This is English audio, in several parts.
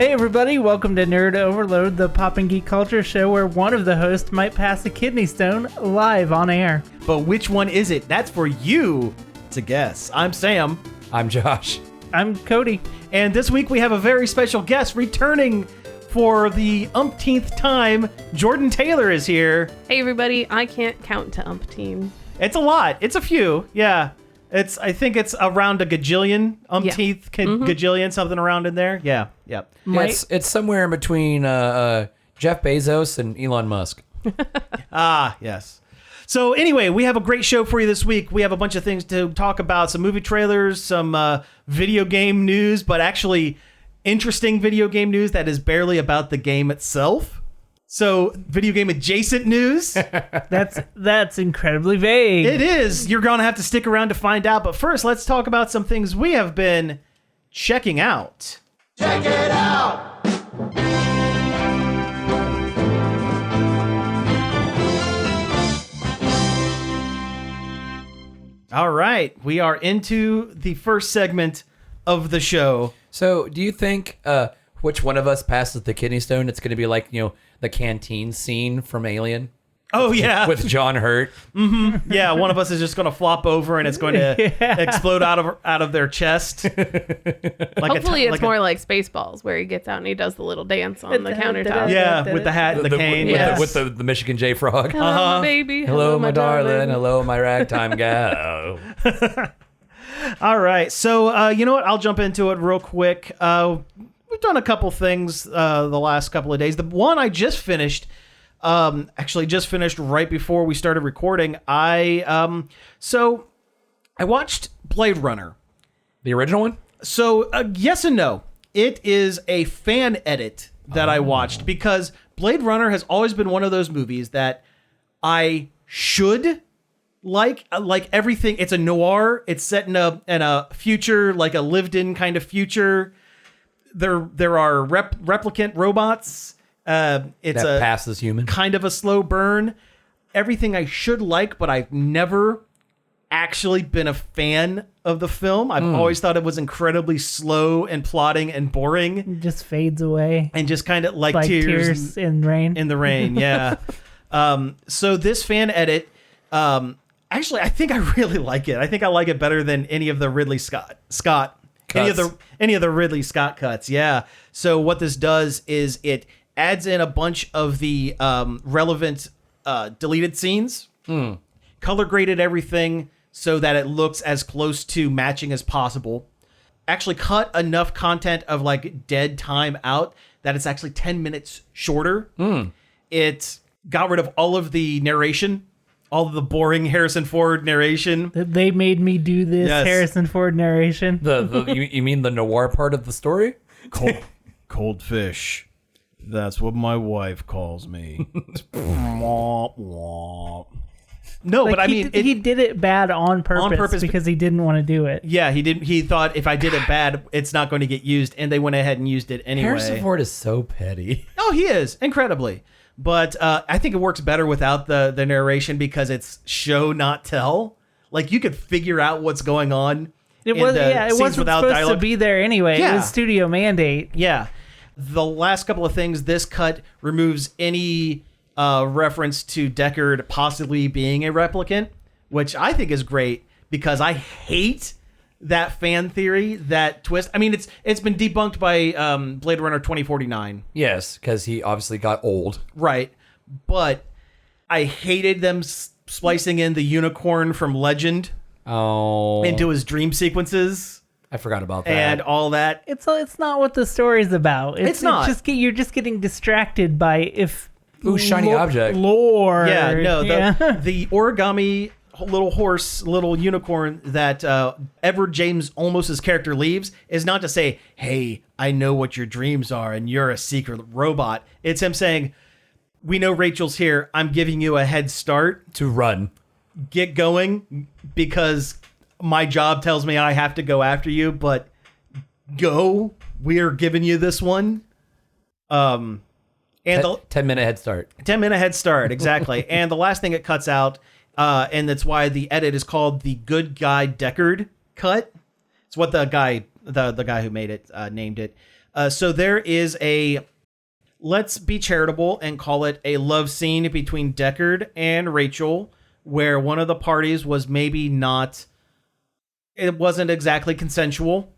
Hey everybody, welcome to Nerd Overload, the pop and geek culture show where one of the hosts might pass a kidney stone live on air. But which one is it? That's for you to guess. I'm Sam. I'm Josh. I'm Cody. And this week we have a very special guest returning for the umpteenth time. Jordan Taylor is here. Hey everybody, I can't count to umpteen. It's a lot. It's a few. Yeah. I think it's around a gajillion, umpteenth gajillion, something around in there. Yeah. Yep. It's somewhere in between Jeff Bezos and Elon Musk. Yes. So anyway, we have a great show for you this week. We have a bunch of things to talk about, some movie trailers, some video game news, but actually interesting video game news that is barely about the game itself. So video game adjacent news. That's incredibly vague. It is. You're going to have to stick around to find out. But first, let's talk about some things we have been checking out. Check it out! All right. We are into the first segment of the show. So do you think which one of us passes the kidney stone? It's going to be like, the canteen scene from Alien. Oh, yeah. With John Hurt. Mm-hmm. Yeah, one of us is just going to flop over and it's going to explode out of their chest. Hopefully it's more like Spaceballs, where he gets out and he does the little dance on the countertop. Yeah, with the hat and the cane. With the Michigan J Frog. Hello, my baby. Hello, my darling. Hello, my ragtime gal. All right. So, you know what? I'll jump into it real quick. We've done a couple things the last couple of days. The one I just finished, actually just finished right before we started recording. I watched Blade Runner. The original one? So, yes and no. It is a fan edit that I watched because Blade Runner has always been one of those movies that I should like everything. It's a noir. It's set in a future, like a lived-in kind of future. There are replicant robots. It's that passes human. Kind of a slow burn. Everything I should like, but I've never actually been a fan of the film. I've always thought it was incredibly slow and plotting and boring. It just fades away. And just kind of like tears in rain. In the rain, yeah. So this fan edit, actually, I think I really like it. I think I like it better than any of the Ridley Scott cuts. Any of the Ridley Scott cuts, yeah. So what this does is it adds in a bunch of the relevant deleted scenes, color graded everything so that it looks as close to matching as possible. Actually cut enough content of like dead time out that it's actually 10 minutes shorter. It got rid of all of the narration. All of the boring Harrison Ford narration. They made me do this Harrison Ford narration. You mean the noir part of the story? Cold fish. That's what my wife calls me. No, like but I mean... he did it bad on purpose because he didn't want to do it. Yeah, he didn't. He thought if I did it bad, it's not going to get used, and they went ahead and used it anyway. Harrison Ford is so petty. Oh, he is. Incredibly. But I think it works better without the narration because it's show, not tell. Like, you could figure out what's going on. It wasn't supposed to be there anyway. Yeah. It was studio mandate. Yeah. The last couple of things, this cut removes any reference to Deckard possibly being a replicant, which I think is great because I hate that fan theory, that twist. I mean, it's been debunked by Blade Runner 2049. Yes, because he obviously got old. Right. But I hated them splicing in the unicorn from Legend into his dream sequences. I forgot about that. And all that. It's not what the story's about. It's not. You're just getting distracted by shiny object. Lore. Yeah, no. The origami little unicorn that Edward James Olmos's character leaves is not to say, hey, I know what your dreams are and you're a secret robot. It's him saying, we know Rachel's here. I'm giving you a head start. To run. Get going because my job tells me I have to go after you, but go. We're giving you this one. And 10-minute head start. 10-minute head start, exactly. And the last thing it cuts out, and that's why the edit is called the Good Guy Deckard cut. It's what the guy who made it named it. So there is let's be charitable and call it a love scene between Deckard and Rachel, where one of the parties was maybe it wasn't exactly consensual.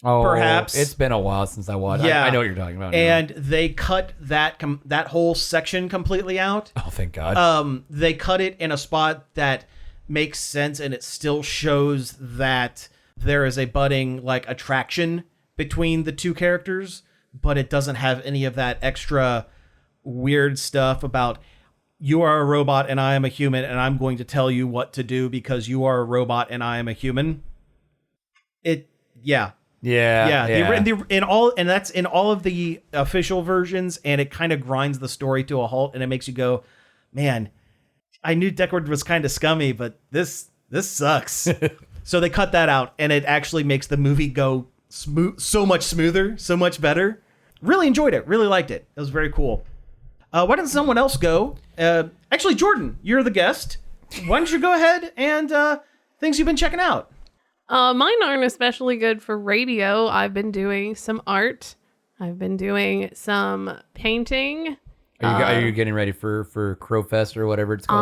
Oh, perhaps. It's been a while since I watched. Yeah. I know what you're talking about. And they cut that whole section completely out. Oh, thank God. They cut it in a spot that makes sense, and it still shows that there is a budding attraction between the two characters, but it doesn't have any of that extra weird stuff about you are a robot and I am a human and I'm going to tell you what to do because you are a robot and I am a human. Yeah. That's in all of the official versions, and it kind of grinds the story to a halt, and it makes you go, man, I knew Deckard was kind of scummy, but this sucks. So they cut that out, and it actually makes the movie go so much smoother, so much better. Really enjoyed it. Really liked it. It was very cool. Why doesn't someone else go? Actually, Jordan, you're the guest. Why don't you go ahead and things you've been checking out? Mine aren't especially good for radio. I've been doing some art. I've been doing some painting. Are you getting ready for CrowFest or whatever it's called?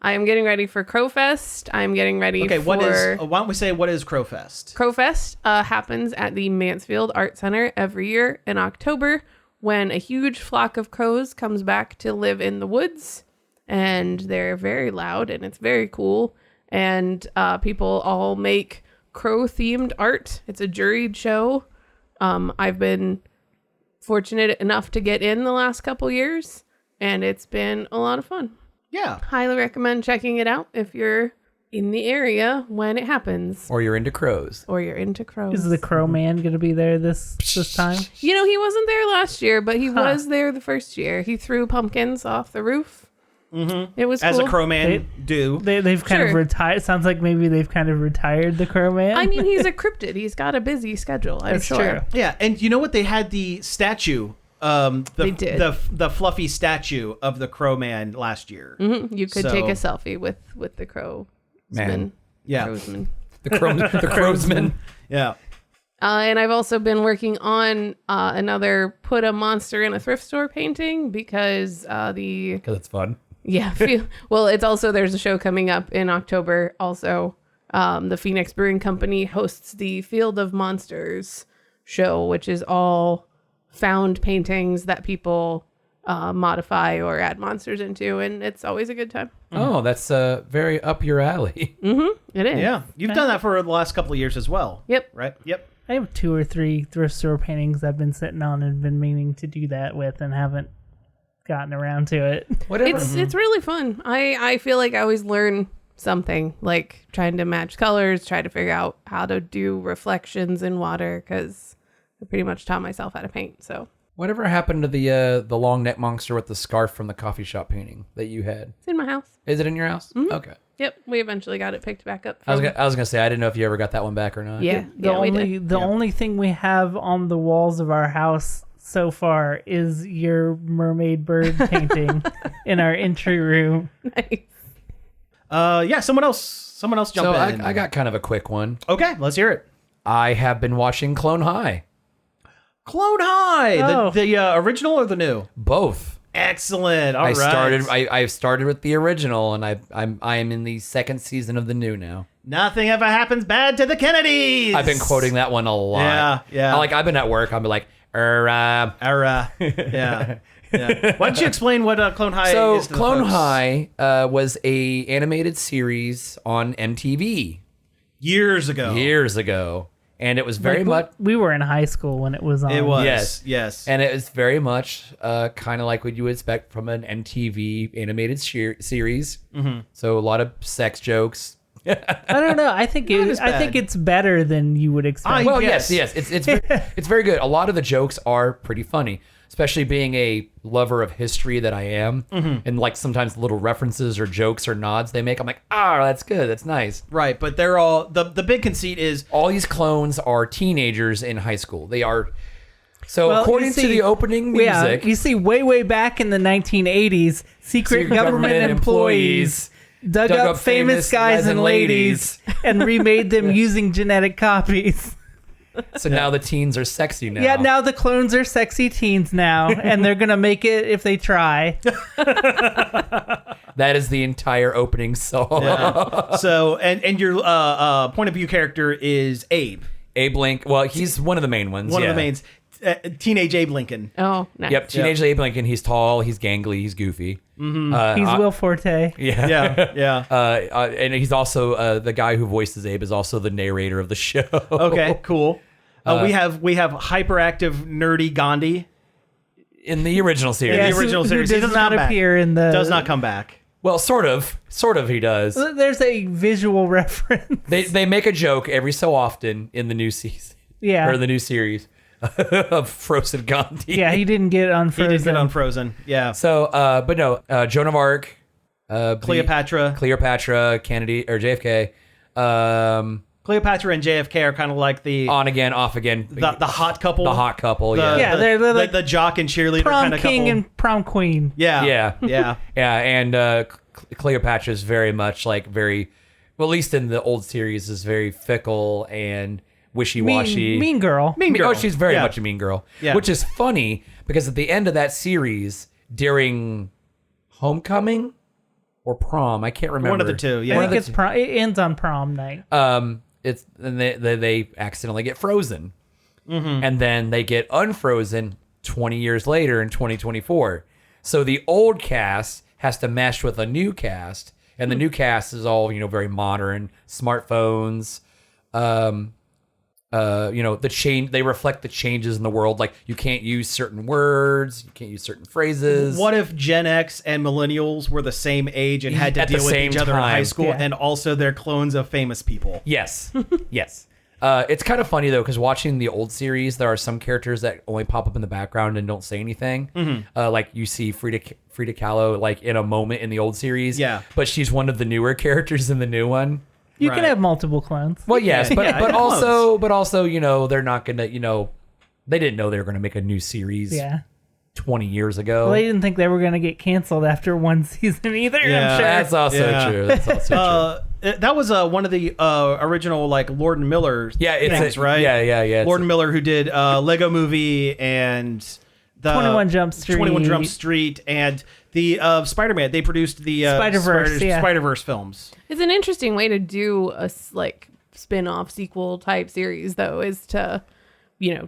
I am getting ready for CrowFest. I'm getting ready for... why don't we say, what is CrowFest? CrowFest happens at the Mansfield Art Center every year in October when a huge flock of crows comes back to live in the woods. And they're very loud and it's very cool. And people all make crow-themed art. It's a juried show. I've been fortunate enough to get in the last couple years, and it's been a lot of fun. Yeah. Highly recommend checking it out if you're in the area when it happens. Or you're into crows. Is the Crow Man going to be there this time? He wasn't there last year, but he was there the first year. He threw pumpkins off the roof. Mm-hmm. It was as cool. a crowman do. They've kind of retired. Sounds like maybe they've kind of retired the crowman. I mean, he's a cryptid. He's got a busy schedule. I'm sure. True. Yeah, and you know what? They had the statue, they did. the fluffy statue of the crowman last year. Mm-hmm. You could take a selfie with the crowsman. Man. Yeah, crowsman. the crowsman. Yeah. And I've also been working on another put a monster in a thrift store painting because it's fun. Yeah. It's also, there's a show coming up in October. Also, the Phoenix Brewing Company hosts the Field of Monsters show, which is all found paintings that people modify or add monsters into. And it's always a good time. Oh, that's very up your alley. Mm-hmm. It is. Yeah. You've done that for the last couple of years as well. Yep. Right? Yep. I have 2 or 3 thrift store paintings I've been sitting on and been meaning to do that with and haven't gotten around to it. Whatever. It's really fun. I feel like I always learn something, like trying to match colors, try to figure out how to do reflections in water, because I pretty much taught myself how to paint. So whatever happened to the long neck monster with the scarf from the coffee shop painting that you had? It's in my house. Is it in your house? Mm-hmm. Okay. Yep, we eventually got it picked back up. I was gonna say, I didn't know if you ever got that one back or not. Yeah, The only thing we have on the walls of our house so far is your mermaid bird painting in our entry room. Nice. Yeah, someone else jump in. I got kind of a quick one. Okay, let's hear it. I have been watching Clone High. Clone High, Oh. the original or the new? Both. Excellent. All right. I started with the original, and I am in the second season of the new now. Nothing ever happens bad to the Kennedys. I've been quoting that one a lot. Yeah. I've been at work. I'll be like, yeah. Why don't you explain what Clone High is to the Clone folks? High was a animated series on MTV Years ago. And it was very much... We were in high school when it was on. It was. Yes. And it was very much kind of like what you would expect from an MTV animated series. Mm-hmm. So a lot of sex jokes. I don't know. I think it's better than you would expect. Well, yes. It's very good. A lot of the jokes are pretty funny, especially being a lover of history that I am. Mm-hmm. And like sometimes little references or jokes or nods they make, I'm like, that's good. That's nice. Right, but they're all the big conceit is all these clones are teenagers in high school. They are. So according to the opening music, you see, way back in the 1980s, secret government employees dug up famous guys and ladies and remade them using genetic copies. So now the teens are sexy now. Yeah, now the clones are sexy teens now, and they're gonna make it if they try. That is the entire opening song. Yeah. So, and your point of view character is Abe. Abe Lincoln. Well, he's one of the main ones. One of the mains. Teenage Abe Lincoln. Oh, nice. Yep, teenage Abe Lincoln. He's tall, he's gangly, he's goofy. He's Will Forte. Yeah. Yeah. And he's also the guy who voices Abe is also the narrator of the show. Okay, cool. We have hyperactive, nerdy Gandhi. In the original series. Yeah, the original series. Who He does doesn't not come back. appear in the... Does not come back. Well, sort of he does. There's a visual reference. They make a joke every so often in the new season. Yeah. Or the new series of Frozen Gandhi. Yeah, he didn't get He unfrozen. did get unfrozen. Yeah. So, but no, Joan of Arc, Cleopatra. Kennedy, or JFK, Cleopatra and JFK are kind of like the on again, off again. the hot couple. The hot couple, The- yeah. Yeah, the- they're like the jock and cheerleader prom kind of king couple. and prom queen. Yeah. Yeah. Yeah. Yeah, and Cleopatra is very much like well, at least in the old series, is very fickle and wishy-washy. Mean girl. Mean girl. Oh, she's very Yeah. much a mean girl. Yeah. Which is funny because at the end of that series, during homecoming or prom, I can't remember. One of the two. I Yeah. think it ends on prom night. It's and they accidentally get frozen, Mm-hmm. and then they get unfrozen 20 years later in 2024. So the old cast has to mesh with a new cast, and the new cast is all very modern, smartphones. They reflect the changes in the world. Like you can't use certain words, you can't use certain phrases. What if Gen X and millennials were the same age and had to At the deal with same each other in high time. school, Yeah. and also they're clones of famous people? Yes, yes. It's kind of funny though, because watching the old series, there are some characters that only pop up in the background and don't say anything. Like you see Frida Kahlo like in a moment in the old series. Yeah. but she's one of the newer characters in the new one. You Right. can have multiple clones. Well, yes, but Yeah, but yeah, also they're not gonna they didn't know they were gonna make a new series Yeah. 20 years ago. Well, they didn't think they were going to get canceled after one season either, Yeah. I'm sure. That's also Yeah. true. That's also true. That was one of the original like Lord and Miller Yeah, it's things, right? Yeah. Lord and Miller, who did Lego Movie and the 21 Jump Street. 21 Jump Street, and the Spider-Man. They produced the Spider-Verse, yeah. Spider-Verse films. It's an interesting way to do a spin-off sequel type series, though, is to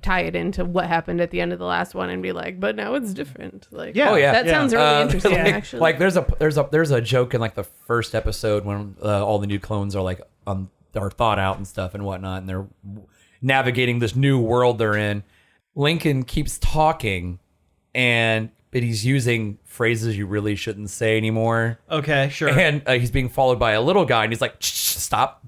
tie it into what happened at the end of the last one and be like, but now it's different. Like, Yeah. Oh yeah, that sounds really interesting. Actually, Like there's a joke in like the first episode when all the new clones are like are thought out and stuff and whatnot, and they're navigating this new world they're in. Lincoln keeps talking, but he's using phrases you really shouldn't say anymore. Okay, sure. And he's being followed by a little guy, and he's like, stop.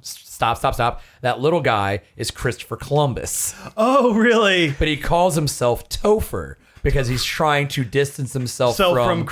That little guy is Christopher Columbus. Oh, really? But he calls himself Topher because he's trying to distance himself From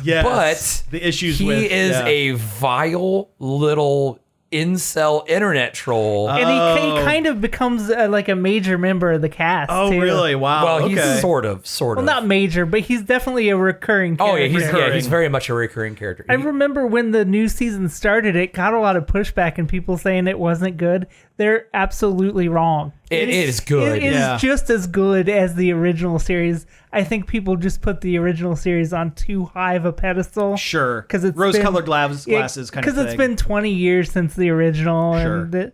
yes, but the issues he with is a vile little incel internet troll. And he kind of becomes like a major member of the cast. Oh, too. really? Wow. well, okay. he's sort of. Well, not major, but he's definitely a recurring character. Oh yeah, recurring. he's very much a recurring character. I remember when the new season started, it got a lot of pushback and people saying it wasn't good. They're absolutely wrong. It is good. It is Yeah. just as good as the original series. I think people just put the original series on too high of a pedestal. Sure. Because it's rose-colored glasses kind of thing. Because it's been 20 years since the original. Sure. And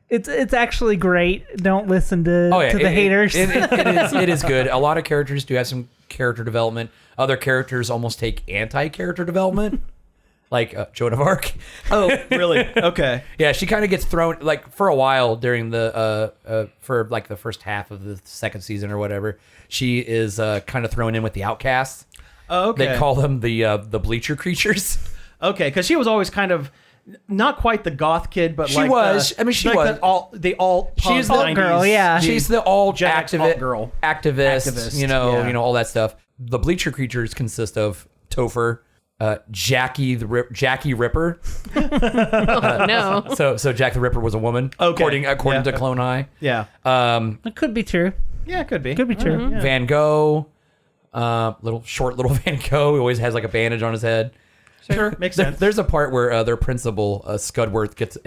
it's actually great. Don't listen to the haters. It is good. A lot of characters do have some character development. Other characters almost take anti-character development. Like Joan of Arc. Oh, really? Okay. Yeah, she kind of gets thrown like for a while during for like the first half of the second season or whatever. She is kind of thrown in with the outcasts. Oh, okay. They call them the bleacher creatures. Okay, because she was always kind of not quite the goth kid, but She like was. The, I mean, she like was. the alt She's the alt girl, yeah. She's the all Gen X alt girl. activist. You know, yeah. all that stuff. The bleacher creatures consist of Topher, Jackie Ripper. oh, no. So Jack the Ripper was a woman, Okay. according Yeah. to Clone Eye. Yeah. It could be true. Yeah, it could be. Could be true. Yeah. Van Gogh, little Van Gogh. He always has like a bandage on his head. Sure, makes sense. There's a part where their principal, Scudworth, gets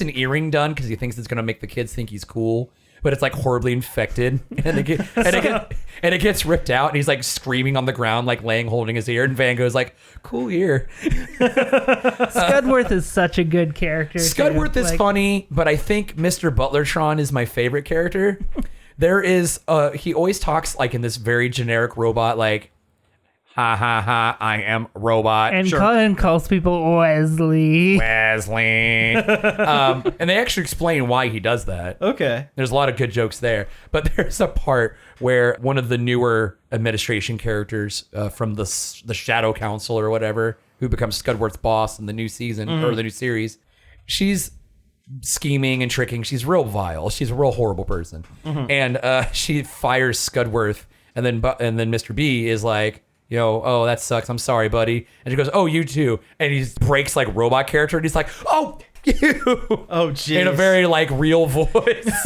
an earring done because he thinks it's going to make the kids think he's cool. but it's like horribly infected, and it gets ripped out, and he's like screaming on the ground, like laying holding his ear, and Van Gogh's like, cool ear. Scudworth is such a good character. Scudworth is funny, but I think Mr. Butlertron is my favorite character. There is he always talks like in this very generic robot, like, ha ha ha, I am a robot. And Cullen calls people Wesley. And they actually explain why he does that. Okay. There's a lot of good jokes there. But there's a part where one of the newer administration characters from the Shadow Council or whatever, who becomes Scudworth's boss in the new season or the new series, she's scheming and tricking. She's real vile. She's a real horrible person. And she fires Scudworth, and then Mr. B is like, oh, that sucks. I'm sorry, buddy. And she goes, oh, you too. And he breaks like robot character, and he's like, oh, you. Oh, geez. In a very like real voice.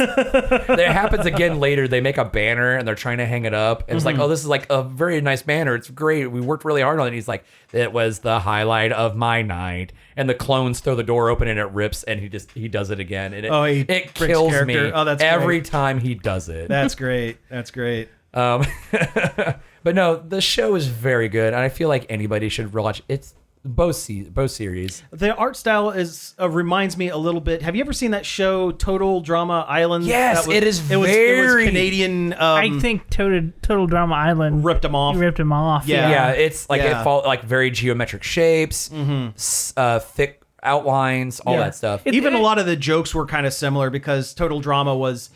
It happens again later. They make a banner and they're trying to hang it up. And it's like, oh, this is like a very nice banner. It's great. We worked really hard on it. And he's like, it was the highlight of my night. And the clones throw the door open and it rips, and he does it again. And it kills me every time he does it. That's great. That's great. But no, the show is very good, and I feel like anybody should watch. It's both series. The art style reminds me a little bit. Have you ever seen that show Total Drama Island? Yes, it was it was Canadian. I think Total Drama Island ripped them off. Yeah, it's like it follows like very geometric shapes, thick outlines, all that stuff. Even a lot of the jokes were kind of similar because Total Drama was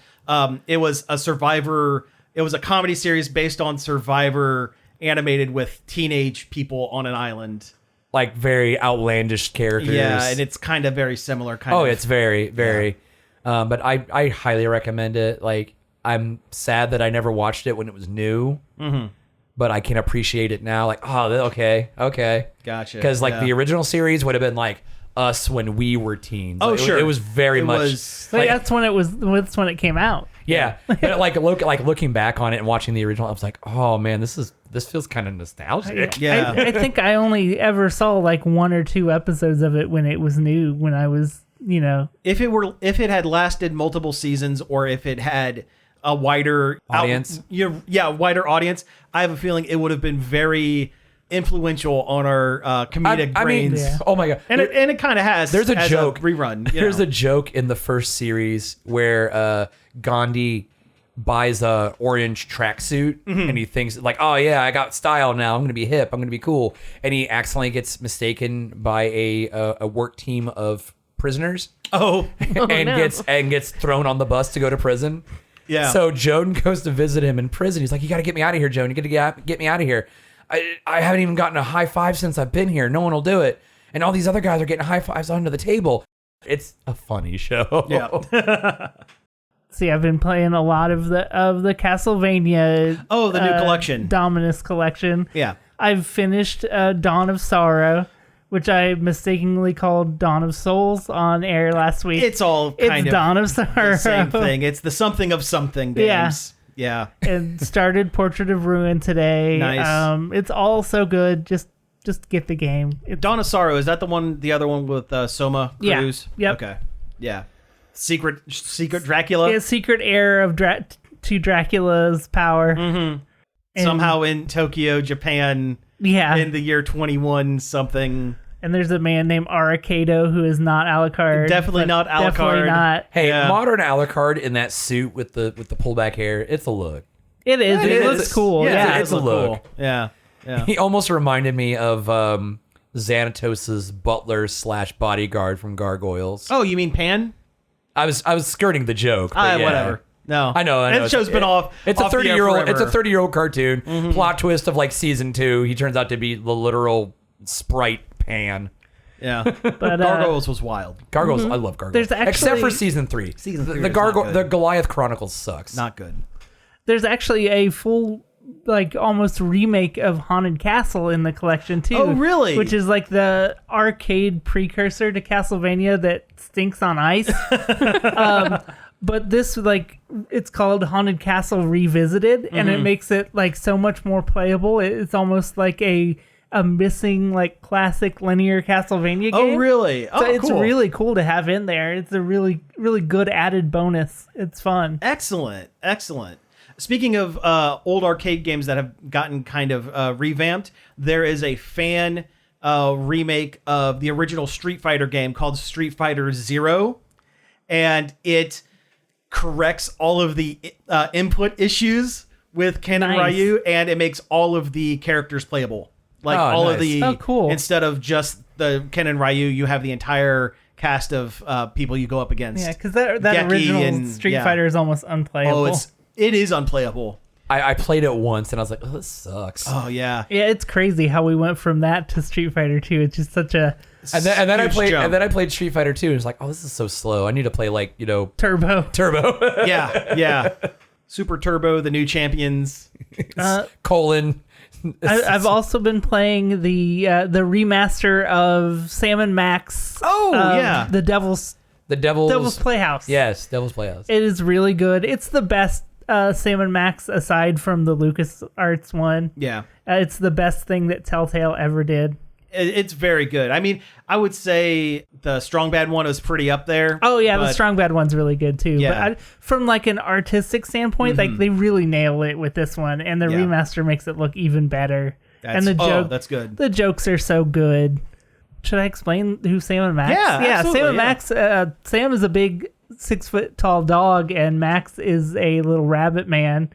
it was a Survivor. It was a comedy series based on Survivor, animated with teenage people on an island. Like very outlandish characters. Yeah, and it's kind of very similar. It's very, very. Yeah. But I highly recommend it. Like, I'm sad that I never watched it when it was new, but I can appreciate it now. Like, oh, okay. Gotcha. Because like the original series would have been like us when we were teens. Oh, like, sure. It was very much. That's when it came out. Yeah, and looking back on it and watching the original, I was like, oh man, this feels kind of nostalgic. Yeah, I think I only ever saw like 1 or 2 episodes of it when it was new. When I was, if it had lasted multiple seasons, or if it had a wider audience, wider audience, I have a feeling it would have been very influential on our comedic brains. Oh my god! And it kind of has. There's a joke rerun. There's a joke in the first series where Gandhi buys a orange tracksuit and he thinks like, oh yeah, I got style now. I'm gonna be hip. I'm gonna be cool. And he accidentally gets mistaken by a work team of prisoners. Gets thrown on the bus to go to prison. Yeah. So Joan goes to visit him in prison. He's like, you got to get me out of here, Joan. You got to get me out of here. I haven't even gotten a high five since I've been here. No one will do it. And all these other guys are getting high fives under the table. It's a funny show. Yeah. See, I've been playing a lot of the Castlevania. Oh, the new collection. Dominous Collection. Yeah. I've finished Dawn of Sorrow, which I mistakenly called Dawn of Souls on air last week. It's kind of Dawn of Sorrow. The same thing. It's the something of something games. Yeah. And started Portrait of Ruin today. Nice. It's all so good. Just get the game. Dawn of Sorrow, is that the other one with Soma Cruz? Yeah. Yep. Okay. Yeah. Secret Dracula. Yeah, secret heir of to Dracula's power. Mm-hmm. Somehow in Tokyo, Japan. Yeah. In the year 21 something. And there's a man named Arcado who is not Alucard. Definitely not Alucard. Definitely not. Hey, modern Alucard in that suit with the pullback hair, it's a look. It is. It looks cool. Yeah, it's a look. Cool. Yeah. He almost reminded me of Xanatos's butler / bodyguard from Gargoyles. Oh, you mean Pan? I was skirting the joke. But whatever. No, I know. That show's been off. It's a 30-year-old. It's a 30-year-old cartoon. Mm-hmm. Plot twist of like season 2. He turns out to be the literal sprite Pan. Yeah, but Gargoyles was wild. Gargoyles, I love Gargoyles. Except for season 3. Season 3, the Goliath Chronicles sucks. Not good. There's actually a full, like, almost remake of Haunted Castle in the collection too. Oh, really? Which is like the arcade precursor to Castlevania that stinks on ice. But this, like, it's called Haunted Castle Revisited, and it makes it like so much more playable. It's almost like a a missing like classic linear Castlevania game. Oh, really? Oh, So it's cool. really cool to have in there. It's a really, really good added bonus. It's fun. Excellent. Speaking of old arcade games that have gotten kind of revamped, there is a fan remake of the original Street Fighter game called Street Fighter Zero, and it corrects all of the input issues with Ken and Nice. Ryu, and it makes all of the characters playable. Like all of nice. the Cool. Instead of just the Ken and Ryu, you have the entire cast of people you go up against. Yeah, because that Geki original and- Street yeah. Fighter is almost unplayable. Oh, it is unplayable. I played it once and I was like, oh, this sucks. Oh yeah. Yeah, it's crazy how we went from that to Street Fighter 2. It's just such a And then I Huge played jump. and then I played Street Fighter 2 and it's like, oh, this is so slow. I need to play like, turbo. Turbo. Yeah. Super Turbo, the new champions. Colon. I've also been playing the remaster of Sam and Max. Oh, yeah. The Devil's Playhouse. Yes, Devil's Playhouse. It is really good. It's the best Sam and Max aside from the LucasArts one. Yeah. It's the best thing that Telltale ever did. It's very good. I mean, I would say the Strong Bad one was pretty up there. Oh yeah, the but- Strong Bad one's really good too. Yeah. But from like an artistic standpoint, like they really nail it with this one, and the Yeah. remaster makes it look even better. And the that's good. The jokes are so good. Should I explain who Sam and Max? Yeah, Sam absolutely, and Max. Sam is a big 6 foot tall dog, and Max is a little rabbit man.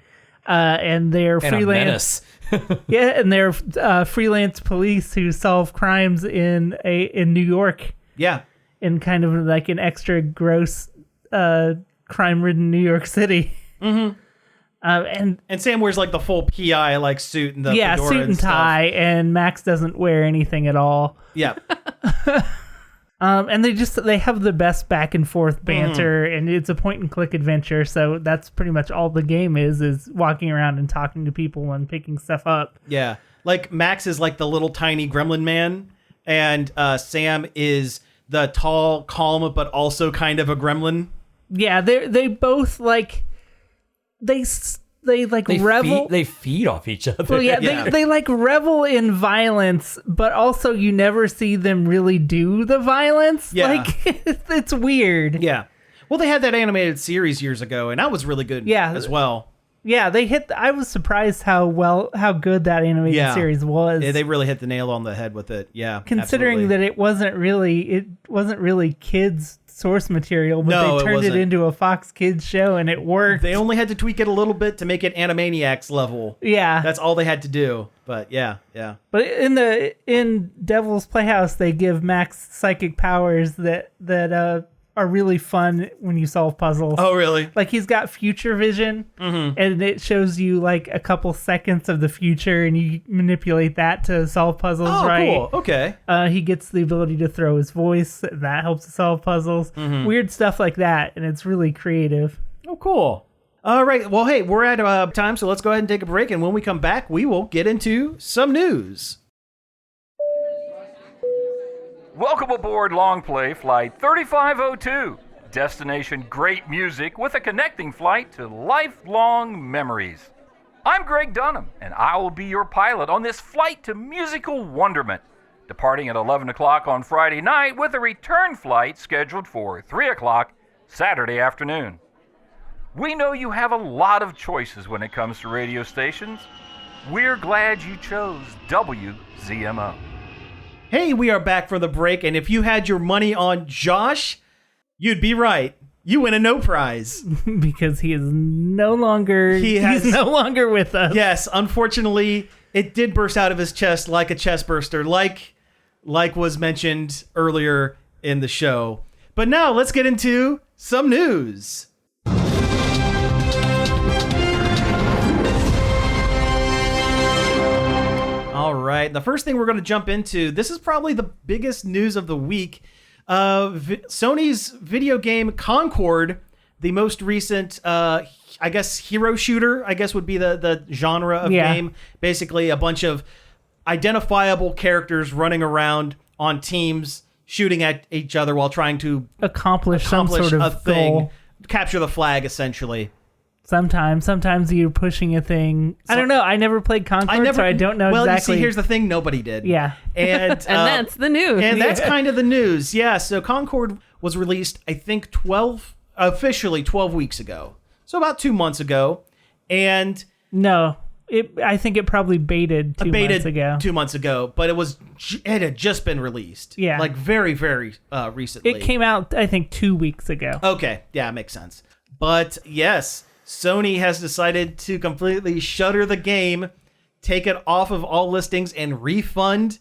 And they're And a freelance. menace. Yeah, and they're freelance police who solve crimes in New York, Yeah. in kind of like an extra gross, crime-ridden New York City. Mm-hmm. And Sam wears like the full PI like suit and the yeah, fedora suit and stuff. tie, and Max doesn't wear anything at all. Yeah. And they have the best back and forth banter, and it's a point and click adventure. So that's pretty much all the game is walking around and talking to people and picking stuff up. Yeah. Like Max is like the little tiny gremlin man, and Sam is the tall, calm, but also kind of a gremlin. Yeah, they both like they revel. They feed off each other. Well, yeah, Yeah. They like revel in violence, but also you never see them really do the violence. Yeah. Like it's weird. Yeah. Well, they had that animated series years ago, and that was really good Yeah. as well. Yeah, I was surprised how good that animated series was. Yeah, they really hit the nail on the head with it. Yeah. Considering absolutely. that it wasn't really kids source material, but No, they it turned it wasn't. into a Fox Kids show and it worked. They only had to tweak it a little bit to make it Animaniacs level. Yeah. That's all they had to do. But yeah. But in Devil's Playhouse, they give Max psychic powers that are really fun when you solve puzzles. Oh, really? Like he's got future vision, and it shows you like a couple seconds of the future, and you manipulate that to solve puzzles. Oh, right? cool. Okay. He gets the ability to throw his voice, and that helps to solve puzzles. Weird stuff like that, and it's really creative. Oh, cool. All right. Well, hey, we're at time, so let's go ahead and take a break. And when we come back, we will get into some news. Welcome aboard Long Play Flight 3502. Destination great music with a connecting flight to lifelong memories. I'm Greg Dunham, and I will be your pilot on this flight to musical wonderment, departing at 11 o'clock on Friday night with a return flight scheduled for 3 o'clock Saturday afternoon. We know you have a lot of choices when it comes to radio stations. We're glad you chose WZMO. Hey, we are back from the break, and if you had your money on Josh, you'd be right. You win a no prize. Because he's no longer with us. Yes, unfortunately, it did burst out of his chest like a chest burster, like was mentioned earlier in the show. But now let's get into some news. All right, the first thing we're going to jump into, this is probably the biggest news of the week. Sony's video game Concord, the most recent, I guess, hero shooter, I guess would be the genre of game. Basically, a bunch of identifiable characters running around on teams, shooting at each other while trying to accomplish some sort of a thing, goal. capture the flag, essentially. Sometimes you're pushing a thing. I don't know. I never played Concord, so I don't know exactly. Well, you see, here's the thing. Nobody did. Yeah. And that's the news. And that's kind of the news. Yeah. So Concord was released, I think, officially 12 weeks ago. So about 2 months ago. And no, I think it probably baited 2 months ago. 2 months ago, but it had just been released. Yeah. Like very, very recently. It came out, I think, 2 weeks ago. Okay. Yeah, makes sense. But yes, Sony has decided to completely shutter the game, take it off of all listings, and refund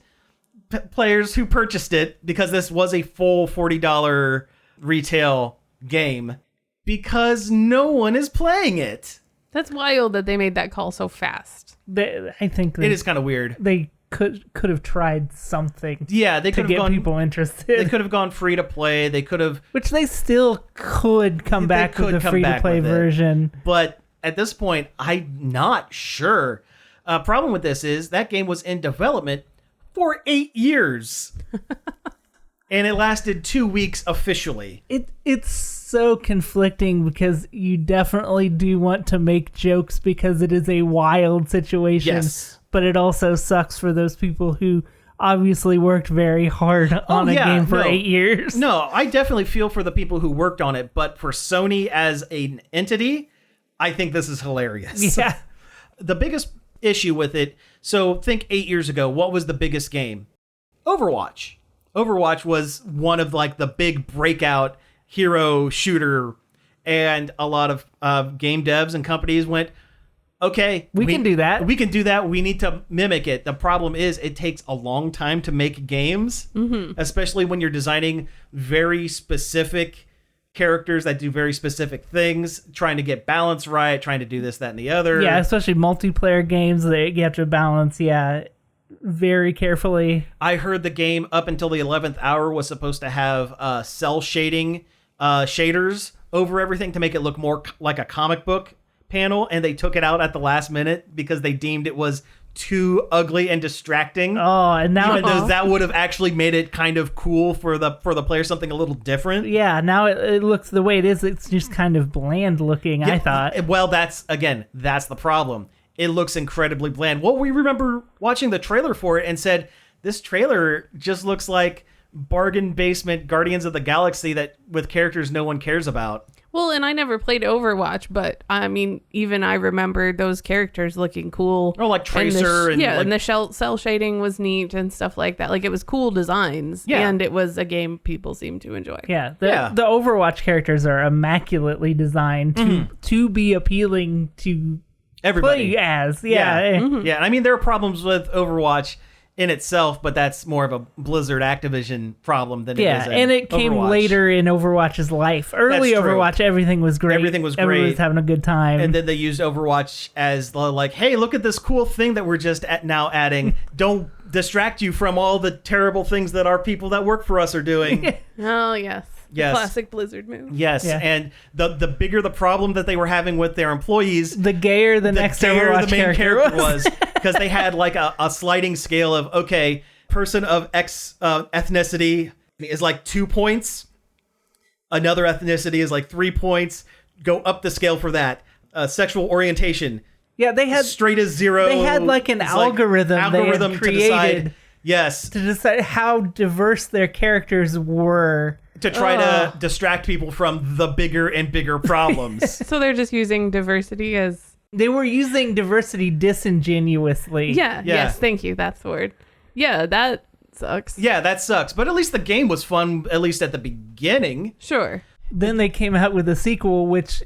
players who purchased it, because this was a full $40 retail game, because no one is playing it. That's wild that they made that call so fast. I think it is kind of weird. They could have tried something. Yeah, they could to have get people interested. They could have gone free to play. They could have, which they still could come back with the free to play version. But at this point, I'm not sure. Problem with this is that game was in development for 8 years. And it lasted 2 weeks officially. It's so conflicting, because you definitely do want to make jokes because it is a wild situation. Yes. But it also sucks for those people who obviously worked very hard on a game for 8 years. No, I definitely feel for the people who worked on it. But for Sony as an entity, I think this is hilarious. Yeah. The biggest issue with it, so think 8 years ago, what was the biggest game? Overwatch. Overwatch was one of like the big breakout hero shooter, and a lot of game devs and companies went, okay, we can do that. We can do that. We need to mimic it. The problem is it takes a long time to make games, especially when you're designing very specific characters that do very specific things, trying to get balance right, trying to do this, that, and the other. Yeah, especially multiplayer games that you have to balance, very carefully. I heard the game up until the 11th hour was supposed to have cell shading shaders over everything to make it look more like a comic book panel, and they took it out at the last minute because they deemed it was too ugly and distracting. Oh, and now even though that would have actually made it kind of cool for the player, something a little different. Yeah, now it looks the way it is. It's just kind of bland looking, I thought. Well, that's the problem. It looks incredibly bland. Well, we remember watching the trailer for it and said, this trailer just looks like bargain basement Guardians of the Galaxy with characters no one cares about. Well, and I never played Overwatch, but I mean, even I remember those characters looking cool. Oh, like Tracer. And the cell shading was neat and stuff like that. Like, it was cool designs, and it was a game people seemed to enjoy. Yeah, the Overwatch characters are immaculately designed to be appealing to everybody. Play as. Yeah. And I mean, there are problems with Overwatch in itself, but that's more of a Blizzard Activision problem than it is in and it came Overwatch. Later in Overwatch's life. Early Overwatch, everything was great. Everything was great. Everybody was having a good time. And then they used Overwatch as like, hey, look at this cool thing that we're just now adding. Don't distract you from all the terrible things that our people that work for us are doing. Oh, yes. Yes. Classic Blizzard move. Yes, and the bigger the problem that they were having with their employees, the gayer the next Overwatch the main character was. Because they had like a sliding scale of, okay, person of X ethnicity is like 2 points, another ethnicity is like 3 points, go up the scale for that. Sexual orientation, they had straight as 0. They had like an algorithm they had created to decide how diverse their characters were, to try to distract people from the bigger and bigger problems. So they're just using diversity as... They were using diversity disingenuously. Yeah. Yes, thank you. That's the word. Yeah, that sucks. Yeah, that sucks. But at least the game was fun, at least at the beginning. Sure. Then they came out with a sequel, which...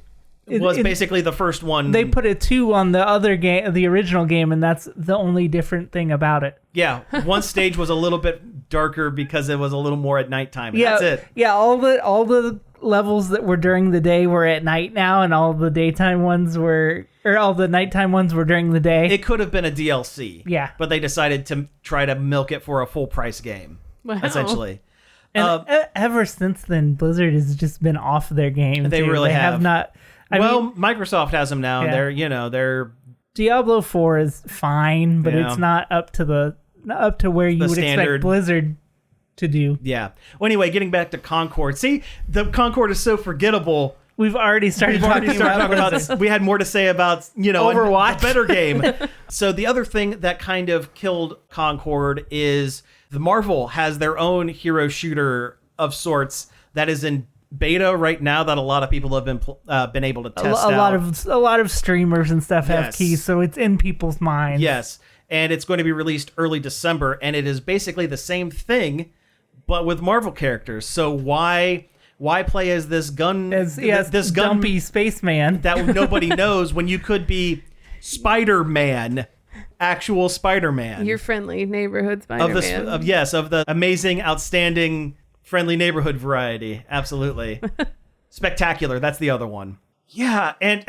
was basically the first one. They put a 2 on the other game, the original game, and that's the only different thing about it. Yeah, one stage was a little bit darker because it was a little more at nighttime. That's it. Yeah, all the levels that were during the day were at night now, and all the nighttime ones were during the day. It could have been a DLC. Yeah, but they decided to try to milk it for a full price game. Wow. Essentially. And ever since then, Blizzard has just been off their game. They really have not. I mean, Microsoft has them now. Yeah. They're Diablo 4 is fine, but it's not up to where you would expect Blizzard to do. Yeah. Well, anyway, getting back to Concord. See, the Concord is so forgettable We've already started talking about we had more to say about, Overwatch. a better game. So the other thing that kind of killed Concord is the Marvel has their own hero shooter of sorts that is in beta right now that a lot of people have been able to test out. A lot of streamers and stuff have Yes. keys, so it's in people's minds. Yes, and it's going to be released early December, and it is basically the same thing, but with Marvel characters. So why play as this gun, this dumpy spaceman that nobody knows when you could be Spider-Man, actual Spider-Man, Your friendly neighborhood Spider-Man. of the amazing, outstanding, friendly neighborhood variety. Absolutely. Spectacular. That's the other one. Yeah, and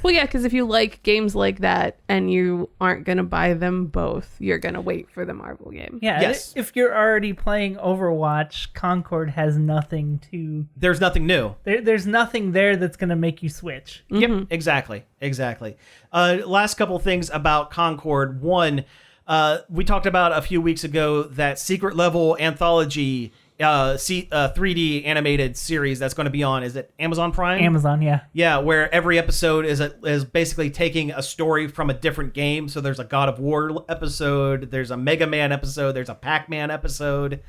Well, yeah, because if you like games like that and you aren't going to buy them both, you're going to wait for the Marvel game. Yeah, Yes. if you're already playing Overwatch, Concord has nothing to... there's nothing new. There's nothing there that's going to make you switch. Yep, exactly. Last couple things about Concord. One, we talked about a few weeks ago that secret level anthology 3D animated series that's going to be on, is it Amazon Prime? Amazon, yeah. Yeah, where every episode is basically taking a story from a different game. So there's a God of War episode, there's a Mega Man episode, there's a Pac-Man episode,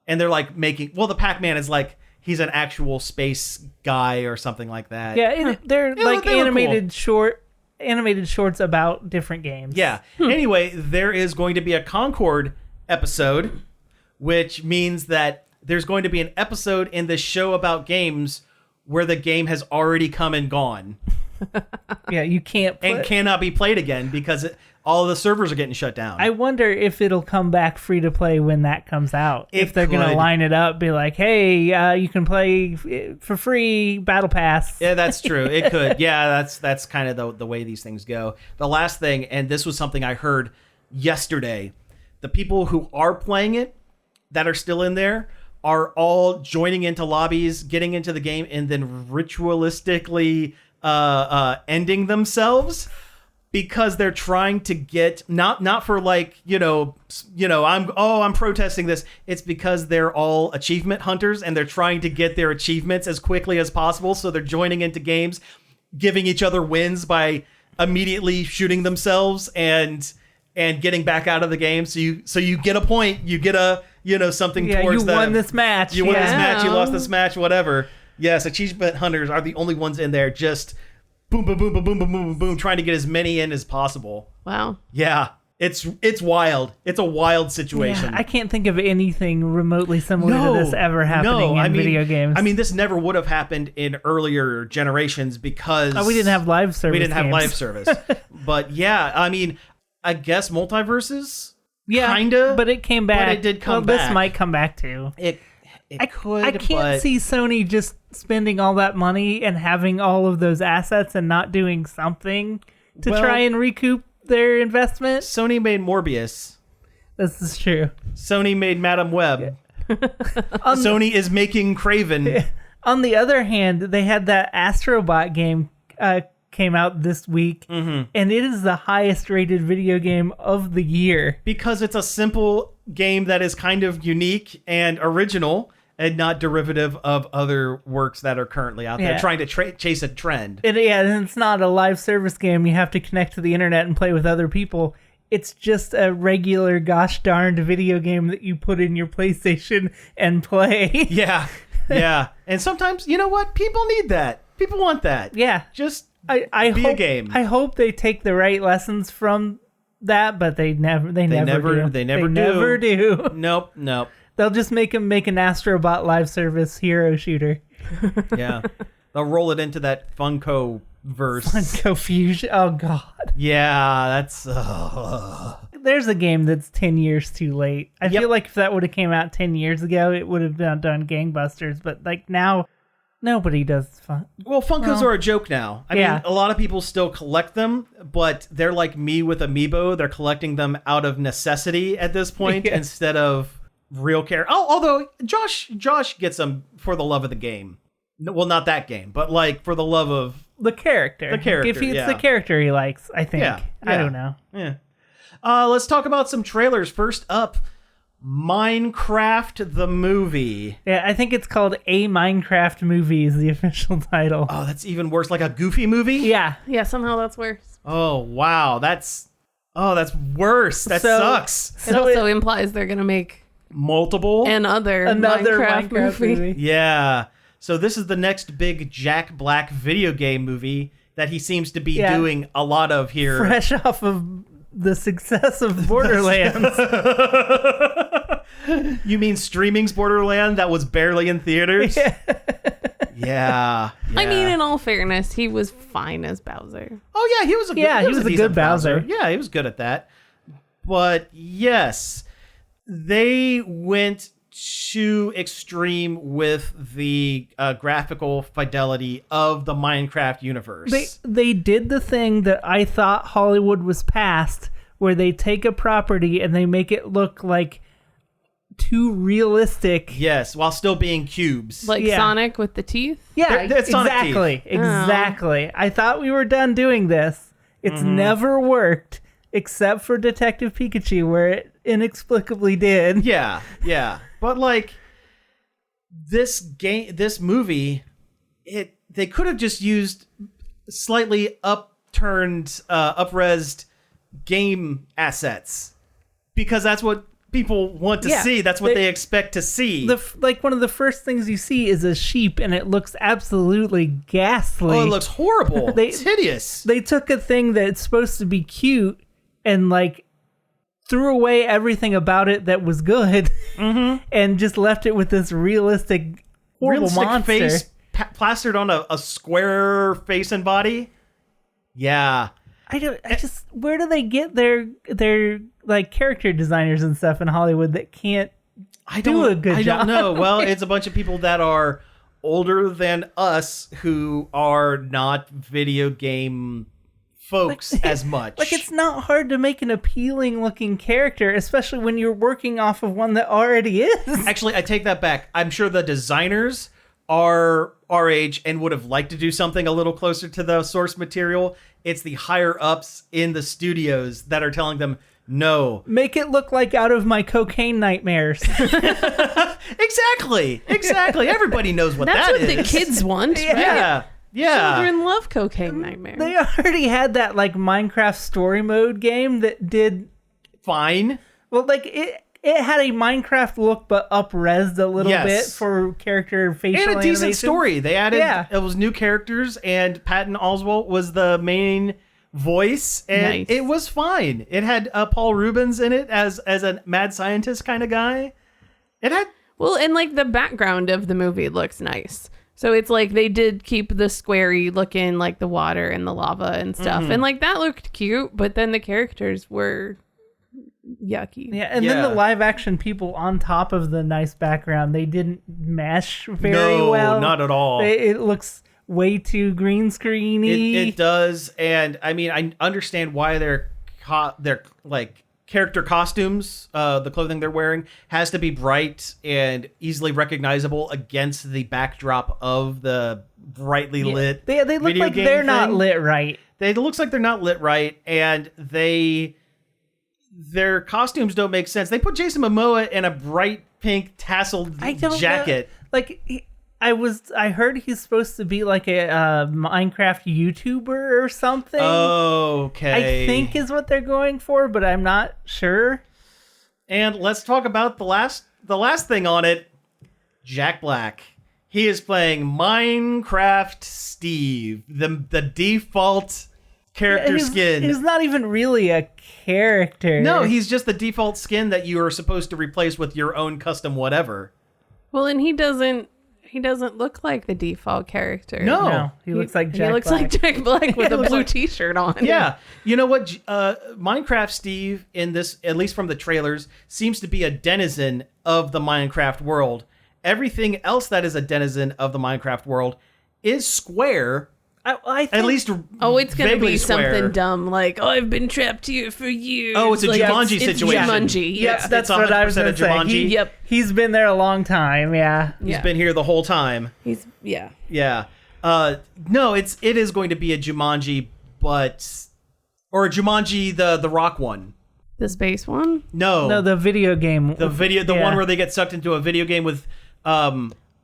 and they're like the Pac-Man is like he's an actual space guy or something like that. Yeah, they're like they were animated shorts about different games. Yeah. Anyway, there is going to be a Concord episode, which means that there's going to be an episode in this show about games where the game has already come and gone. Yeah, you can't and cannot be played again because all of the servers are getting shut down. I wonder if it'll come back free to play when that comes out. If they're going to line it up, be like, hey, you can play for free Battle Pass. Yeah, that's true. It could. Yeah, that's kind of the way these things go. The last thing, and this was something I heard yesterday, the people who are playing it that are still in there are all joining into lobbies, getting into the game, and then ritualistically ending themselves because they're trying to get not for like I'm protesting this. It's because they're all achievement hunters and they're trying to get their achievements as quickly as possible. So they're joining into games, giving each other wins by immediately shooting themselves and getting back out of the game. So you get a point, you get a something towards them. You won this match. You won this match, you lost this match, whatever. Yes, achievement hunters are the only ones in there just boom, boom, boom, boom, boom, boom, boom, boom, trying to get as many in as possible. Wow. Yeah, it's wild. It's a wild situation. Yeah, I can't think of anything remotely similar to this ever happening in video games. I mean, this never would have happened in earlier generations because we didn't have live service. We didn't have games. live service. But yeah, I mean, I guess multiverses. Yeah, kinda, but it came back. But it did come back. This might come back too. It could. I can't see Sony just spending all that money and having all of those assets and not doing something to try and recoup their investment. Sony made Morbius. This is true. Sony made Madam Web. Sony is making Craven. On the other hand, they had that Astrobot game came out this week, and it is the highest rated video game of the year. Because it's a simple game that is kind of unique and original and not derivative of other works that are currently out there trying to chase a trend. And it's not a live service game. You have to connect to the internet and play with other people. It's just a regular gosh darned video game that you put in your PlayStation and play. Yeah. And sometimes, you know what? People need that. People want that. Yeah. Just I be hope, a game. I hope they take the right lessons from that, but they never do. They never do. Nope. They'll just make an Astrobot live service hero shooter. Yeah. They'll roll it into that Funko verse. Funko Fusion. Oh god. Yeah, that's There's a game that's 10 years too late. I feel like if that would have came out 10 years ago, it would have done gangbusters, but like now nobody does fun. Well, Funkos are a joke now. I mean, a lot of people still collect them, but they're like me with Amiibo. They're collecting them out of necessity at this point instead of real care. Oh, although Josh gets them for the love of the game. Well, not that game, but like for the love of the character. If it's the character he likes, I think. I don't know. Yeah. Let's talk about some trailers. First up, Minecraft the movie. Yeah, I think it's called A Minecraft Movie is the official title. Oh, that's even worse. Like a Goofy movie? Yeah. Yeah, somehow that's worse. Oh, wow. That's worse. That So- sucks. It also implies they're going to make Multiple? another Minecraft movie. Yeah. So this is the next big Jack Black video game movie that he seems to be Yeah. doing a lot of here. Fresh off of the success of Borderlands. You mean streaming's Borderland that was barely in theaters? Yeah. I mean, in all fairness, he was fine as Bowser. Oh yeah, he was a good, Yeah, he was a decent good Bowser. Yeah, he was good at that. But yes, they went too extreme with the graphical fidelity of the Minecraft universe. They did the thing that I thought Hollywood was past, where they take a property and they make it look like too realistic. Yes, while still being cubes. Like Yeah. Sonic with the teeth. Yeah, That's Sonic exactly. Exactly. I thought we were done doing this. It's never worked except for Detective Pikachu, where it inexplicably did. Yeah, yeah. But like this movie, they could have just used slightly up-resed game assets, because that's what people want to Yeah, see. That's what they they expect to see. Like one of the first things you see is a sheep, and it looks absolutely ghastly. Oh, it looks horrible. It's hideous. They took a thing that's supposed to be cute and like threw away everything about it that was good, and just left it with this realistic, horrible Realistic monster. face plastered on a square face and body. Yeah. Where do they get their like character designers and stuff in Hollywood that can't do a good job? I don't know. Well, it's a bunch of people that are older than us who are not video game folks as much. Like, it's not hard to make an appealing looking character, especially when you're working off of one that already is. Actually, I take that back. I'm sure the designers are our age and would have liked to do something a little closer to the source material. It's the higher ups in the studios that are telling them, no. Make it look like Out of My Cocaine Nightmares. Exactly. Everybody knows what That's that what is. the kids want. Right? Yeah. Children love Cocaine Nightmares. They already had that like Minecraft story mode game that did Fine. well. Like it had a Minecraft look, but up-resed a little Yes. bit for character facial And a decent animations. story. They added Yeah. it was new characters, and Patton Oswalt was the main voice, and Nice. it was fine. It had Paul Rubens in it as a mad scientist kind of guy. It had Well, and like the background of the movie looks nice. So it's like they did keep the squarey looking, like the water and the lava and stuff. And like that looked cute, but then the characters were yucky. Yeah, and then the live action people on top of the nice background, they didn't mesh very well. not at all. It looks way too green screeny. It does, and I mean, I understand why their like character costumes, the clothing they're wearing, has to be bright and easily recognizable against the backdrop of the brightly lit. They look video like game they're not thing. lit right. It looks like they're not lit right, and their costumes don't make sense. They put Jason Momoa in a bright pink tasseled I don't jacket. know. Like I heard he's supposed to be like a Minecraft YouTuber or something. Okay. I think is what they're going for, but I'm not sure. And let's talk about the last thing on it. Jack Black. He is playing Minecraft Steve, the default character skin. He's not even really a character. No, he's just the default skin that you are supposed to replace with your own custom whatever. Well, and he doesn't look like the default character. No. He looks like Jack He looks Black. like Jack Black with a looks blue like- t-shirt on. Yeah. You know what? Minecraft Steve, in this, at least from the trailers, seems to be a denizen of the Minecraft world. Everything else that is a denizen of the Minecraft world is square. I think, At least Oh, it's gonna vaguely be square. something dumb like, "Oh, I've been trapped here for years." Oh, it's a Like, Jumanji it's situation. Jumanji. Yeah. Yes, that's It's what I was 100% going a to say. Jumanji. Yep. He's been there a long time. Yeah. He's been here the whole time. He's yeah. Yeah. No, it is going to be a Jumanji, or a Jumanji the Rock one. The space one? No, the video game. The one where they get sucked into a video game with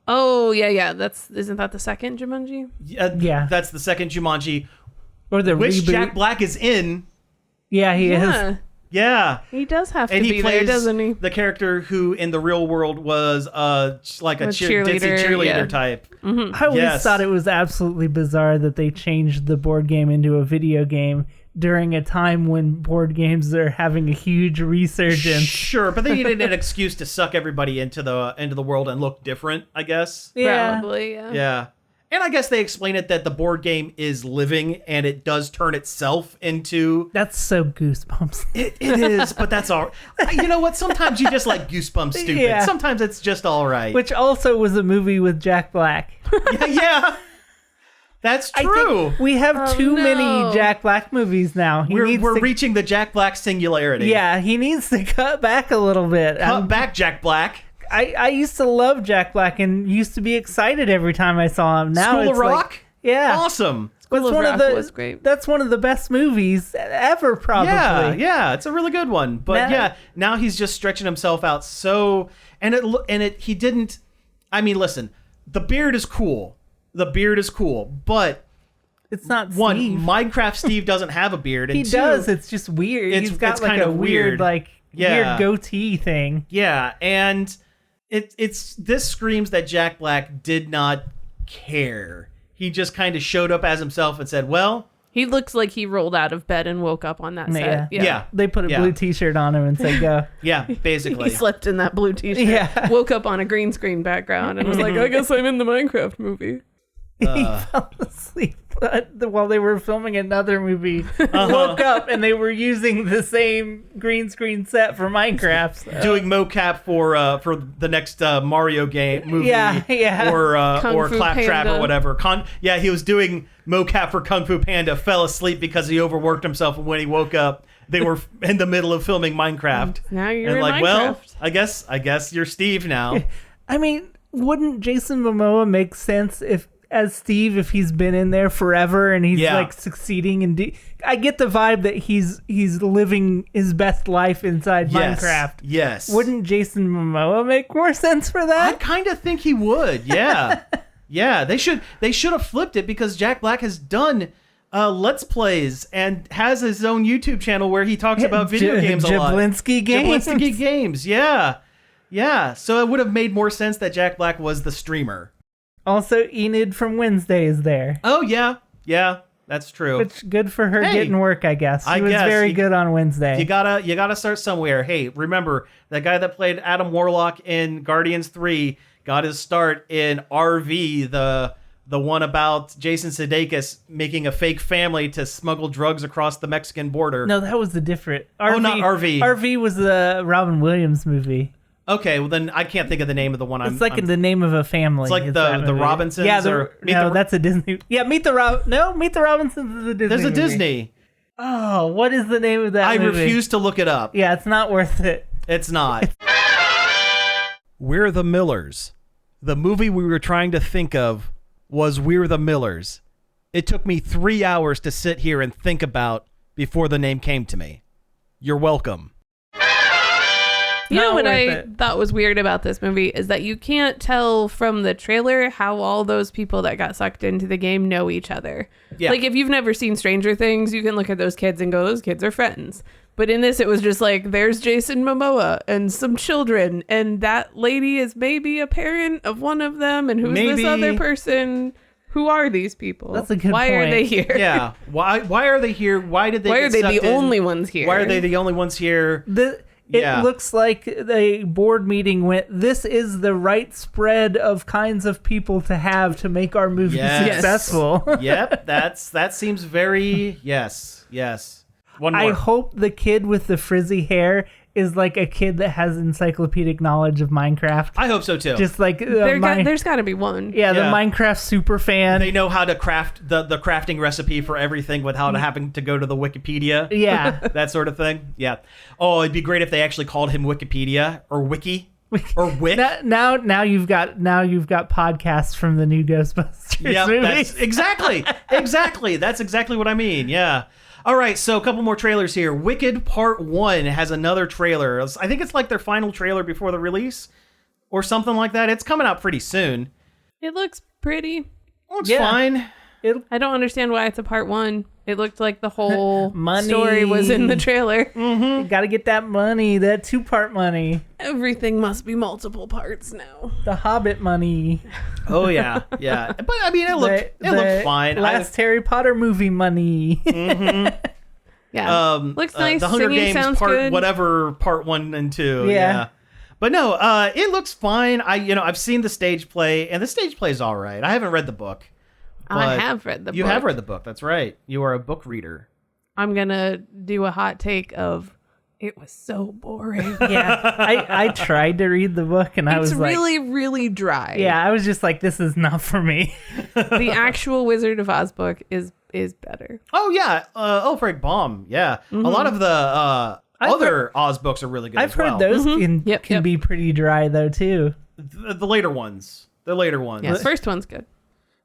Oh, yeah. Isn't that the second Jumanji? Yeah. That's the second Jumanji, or the which reboot. Jack Black is in. Yeah, he is. Yeah. He does have And to he be plays there, doesn't he? the character who in the real world was like a cheerleader type. I always thought it was absolutely bizarre that they changed the board game into a video game during a time when board games are having a huge resurgence. Sure, but they needed an excuse to suck everybody into the world and look different, I guess. Yeah. Probably, yeah. Yeah. And I guess they explain it that the board game is living and it does turn itself into... That's so Goosebumps. It is, but that's all... You know what? Sometimes you just like Goosebumps stupid. Yeah. Sometimes it's just all right. Which also was a movie with Jack Black. Yeah. That's I true. think we have too many Jack Black movies now. We're reaching the Jack Black singularity. Yeah, he needs to cut back a little bit. Cut back, Jack Black. I used to love Jack Black and used to be excited every time I saw him. Now School it's of Rock? Like, yeah. Awesome. School of Rock was great. That's one of the best movies ever, probably. Yeah, it's a really good one. But now he's just stretching himself out so... he didn't... I mean, listen, the beard is cool. But... It's not one, Steve. Minecraft Steve doesn't have a beard. And He does. It's just weird. He's got it's like kind a of weird, like weird goatee thing. Yeah, and this screams that Jack Black did not care. He just kind of showed up as himself and said, "Well." He looks like he rolled out of bed and woke up on that set. Yeah. They put a blue T-shirt on him and said, "Go." Yeah, basically. He slept in that blue T-shirt. Yeah. Woke up on a green screen background and was like, "I guess I'm in the Minecraft movie." He fell asleep while they were filming another movie. Woke up and they were using the same green screen set for Minecraft. So. Doing mocap for the next Mario game movie, or Claptrap or whatever. He was doing mocap for Kung Fu Panda. Fell asleep because he overworked himself, and when he woke up, they were in the middle of filming Minecraft. Now you're and in like, Minecraft. well, I guess you're Steve now. I mean, wouldn't Jason Momoa make sense if he's been in there forever and he's like succeeding and I get the vibe that he's living his best life inside Minecraft. Yes. Wouldn't Jason Momoa make more sense for that? I kind of think he would. Yeah. Yeah, they should have flipped it because Jack Black has done Let's Plays and has his own YouTube channel where he talks about video games a lot. Jablinski Games. Yeah. Yeah, so it would have made more sense that Jack Black was the streamer. Also, Enid from Wednesday is there. Oh, yeah. Yeah, that's true. Which good for her getting work, I guess. She was guess. very good on Wednesday. You gotta start somewhere. Hey, remember, that guy that played Adam Warlock in Guardians 3 got his start in RV, the one about Jason Sudeikis making a fake family to smuggle drugs across the Mexican border. No, that was the different. RV, not RV. RV was the Robin Williams movie. Okay, well then I can't think of the name of the one. It's like in the name of a family. It's like the Robinsons. Yeah, that's a Disney. Yeah, Meet the Robinsons is a Disney. There's a movie. Disney. Oh, what is the name of that movie? I refuse to look it up. Yeah, it's not worth it. It's not. We're the Millers. The movie we were trying to think of was We're the Millers. It took me 3 hours to sit here and think about before the name came to me. You're welcome. You know what I thought was weird about this movie is that you can't tell from the trailer how all those people that got sucked into the game know each other. Yeah. Like if you've never seen Stranger Things, you can look at those kids and go, those kids are friends. But in this, it was just like, there's Jason Momoa and some children, and that lady is maybe a parent of one of them, and who's this other person? Who are these people? That's a good Why point. are they here? Yeah. Why are they here? Why did they Why get are they sucked the in? only ones here? Why are they the only ones here? It looks like the board meeting went, this is the right spread of kinds of people to have to make our movie successful. Yep, that seems very, yes. One more. I hope the kid with the frizzy hair is like a kid that has encyclopedic knowledge of Minecraft. I hope so too. Just like there's got to be one. Yeah, the Minecraft super fan. They know how to craft the crafting recipe for everything without having to go to the Wikipedia. Yeah. That sort of thing. Yeah. Oh, it'd be great if they actually called him Wikipedia or Wiki or Wik. Now you've got podcasts from the new Ghostbusters movie. That's exactly. That's exactly what I mean. Yeah. All right, so a couple more trailers here. Wicked Part 1 has another trailer. I think it's like their final trailer before the release or something like that. It's coming out pretty soon. It looks pretty. Looks fine. I don't understand why it's a part 1. It looked like the whole Money. story was in the trailer. You gotta get that money, that 2-part money. Everything must be multiple parts now. The Hobbit money. Oh, yeah. Yeah. But, I mean, it looked fine. Last Harry Potter movie money. Yeah. Looks nice. The Hunger Singing Games sounds part, good. whatever, part 1 and 2. Yeah. But no, it looks fine. I've seen the stage play, and the stage play is all right. I haven't read the book. I have read the book. You have read the book. That's right. You are a book reader. I'm going to do a hot take of it was so boring. Yeah. I tried to read the book, and I was like... It's really, really dry. Yeah, I was just like, this is not for me. The actual Wizard of Oz book is better. Oh, yeah. Ulfric Baum. Yeah. A lot of the other Oz books are really good I've as well. heard those can be pretty dry, though, too. The later ones. The later ones. Yeah, the first one's good.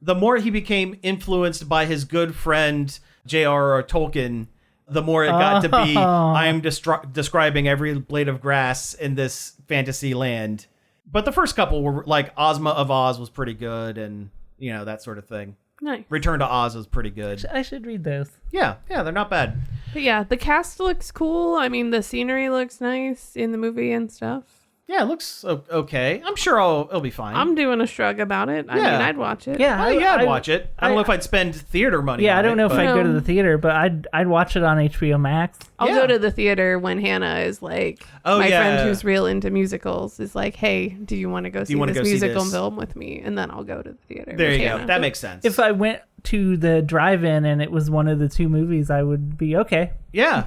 The more he became influenced by his good friend J.R.R. Tolkien, the more it got to be, I am describing every blade of grass in this fantasy land. But the first couple were like Ozma of Oz was pretty good, and that sort of thing. Nice. Return to Oz was pretty good. I should read those. Yeah, they're not bad. But yeah, the cast looks cool. I mean, the scenery looks nice in the movie and stuff. Yeah, it looks okay. I'm sure it'll be fine. I'm doing a shrug about it. I mean, I'd watch it. Yeah, I'd watch it. I don't know if I'd spend theater money. Yeah, on I don't know if I'd go to No. the theater, but I'd watch it on HBO Max. I'll Yeah. go to the theater when Hannah is like, my friend who's real into musicals is like, hey, do you want to go see wanna this go see musical this? film with me? And then I'll go to the theater. There with you go. Hannah. That makes sense. If I went to the drive-in and it was one of the 2 movies, I would be okay. Yeah,